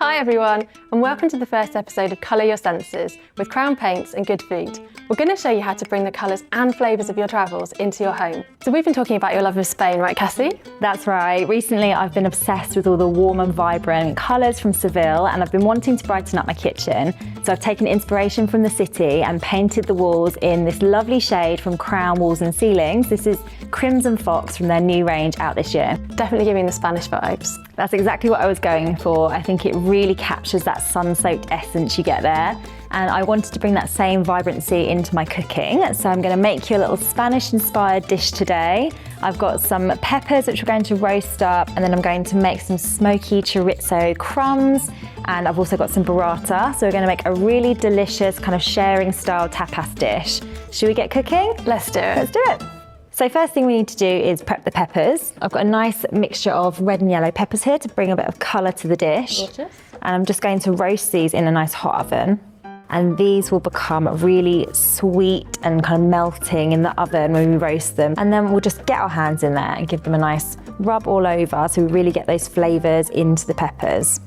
Hi everyone, and welcome to the first episode of Colour Your Senses with Crown Paints and Good Food. We're going to show you how to bring the colours and flavours of your travels into your home. So we've been talking about your love of Spain, right Cassie? That's right. Recently I've been obsessed with all the warm and vibrant colours from Seville, and I've been wanting to brighten up my kitchen. So I've taken inspiration from the city and painted the walls in this lovely shade from Crown Walls and Ceilings. This is Crumbs and Fox from their new range out this year. Definitely giving the Spanish vibes. That's exactly what I was going for. I think it really captures that sun-soaked essence you get there. And I wanted to bring that same vibrancy into my cooking. So I'm going to make you a little Spanish-inspired dish today. I've got some peppers, which we're going to roast up, and then I'm going to make some smoky chorizo crumbs. And I've also got some burrata. So we're going to make a really delicious kind of sharing-style tapas dish. Should we get cooking? Let's do it. Let's do it. So first thing we need to do is prep the peppers. I've got a nice mixture of red and yellow peppers here to bring a bit of colour to the dish. Gorgeous. And I'm just going to roast these in a nice hot oven. And these will become really sweet and kind of melting in the oven when we roast them. And then we'll just get our hands in there and give them a nice rub all over so we really get those flavours into the peppers.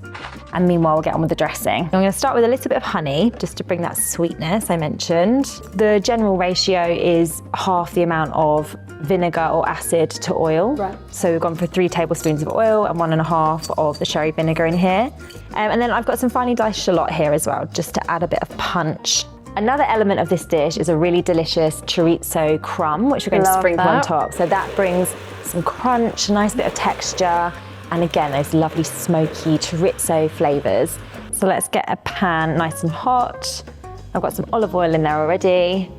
And meanwhile, we'll get on with the dressing. I'm going to start with a little bit of honey, just to bring that sweetness I mentioned. The general ratio is half the amount of vinegar or acid to oil. Right. So we've gone for 3 tablespoons of oil and 1.5 of the sherry vinegar in here. And then I've got some finely diced shallot here as well, just to add a bit of punch. Another element of this dish is a really delicious chorizo crumb, which we're going to sprinkle on top. So that brings some crunch, a nice bit of texture, and again, those lovely smoky chorizo flavours. So let's get a pan nice and hot. I've got some olive oil in there already.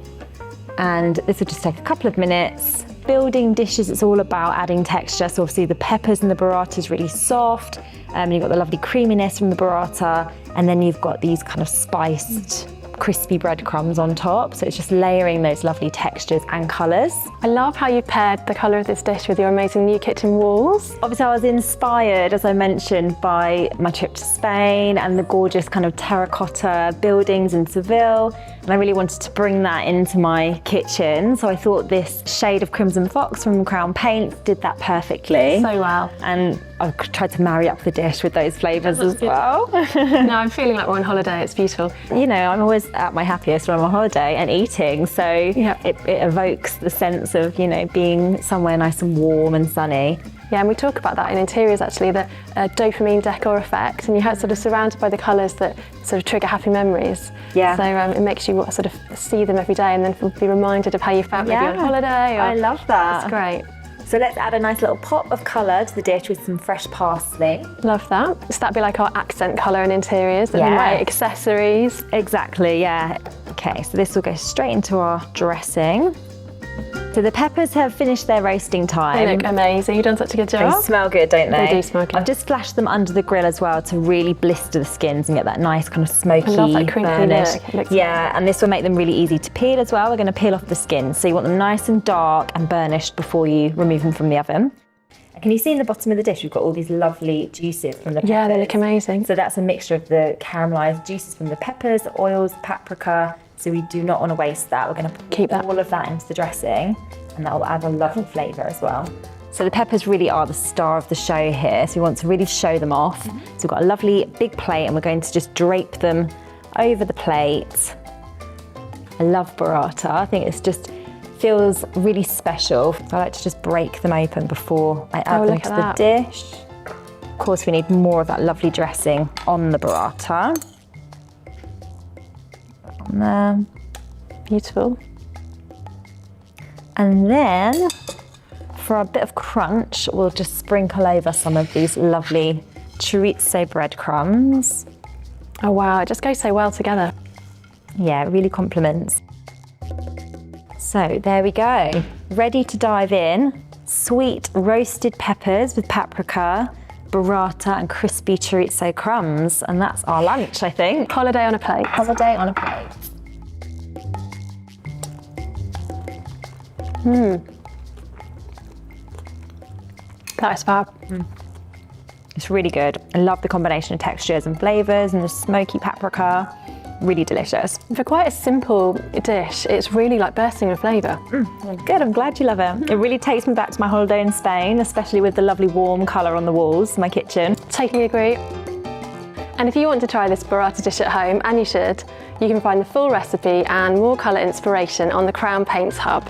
And this will just take a couple of minutes. Building dishes, it's all about adding texture. So obviously the peppers and the burrata is really soft. You've got the lovely creaminess from the burrata. And then you've got these kind of spiced, crispy breadcrumbs on top. So it's just layering those lovely textures and colours. I love how you paired the colour of this dish with your amazing new kitchen walls. Obviously I was inspired, as I mentioned, by my trip to Spain and the gorgeous kind of terracotta buildings in Seville. And I really wanted to bring that into my kitchen. So I thought this shade of Crimson Fox from Crown Paints did that perfectly. So well. And I tried to marry up the dish with those flavours as well. No, I'm feeling like we're on holiday, it's beautiful. You know, I'm always at my happiest when I'm on holiday and eating. So it evokes the sense of, you know, being somewhere nice and warm and sunny. Yeah, and we talk about that in interiors actually, the dopamine decor effect, and you're sort of surrounded by the colours that sort of trigger happy memories. Yeah. So it makes you sort of see them every day and then be reminded of how you felt maybe on holiday. I love that. It's great. So let's add a nice little pop of colour to the dish with some fresh parsley. Love that. So that'd be like our accent colour in interiors, and my accessories. Exactly, yeah. Okay, so this will go straight into our dressing. So the peppers have finished their roasting time. They look amazing. You've done such a good job. They smell good, don't they? They do smell good. I've just splashed them under the grill as well to really blister the skins and get that nice kind of smoky, I love that crinkly look. Yeah, and this will make them really easy to peel as well. We're going to peel off the skin. So you want them nice and dark and burnished before you remove them from the oven. Can you see in the bottom of the dish, we've got all these lovely juices from the peppers. Yeah, they look amazing. So that's a mixture of the caramelised juices from the peppers, the oils, paprika. So we do not want to waste that. We're going to keep all of that into the dressing, and that will add a lovely flavour as well. So the peppers really are the star of the show here. So we want to really show them off. So we've got a lovely big plate and we're going to just drape them over the plate. I love burrata. I think it's just feels really special. So I like to just break them open before I add them to the dish. Of course, we need more of that lovely dressing on the burrata. On there. Beautiful. And then for a bit of crunch, we'll just sprinkle over some of these lovely chorizo breadcrumbs. Oh wow, it just goes so well together. Yeah, it really complements. So there we go, ready to dive in. Sweet roasted peppers with paprika, burrata and crispy chorizo crumbs. And that's our lunch, I think. Holiday on a plate. Holiday on a plate. That is fab. It's really good. I love the combination of textures and flavours and the smoky paprika. Really delicious. For quite a simple dish, it's really like bursting with flavour. Good, I'm glad you love it. It really takes me back to my holiday in Spain, especially with the lovely warm colour on the walls, my kitchen. Totally agree. And if you want to try this burrata dish at home, and you should, you can find the full recipe and more colour inspiration on the Crown Paints Hub.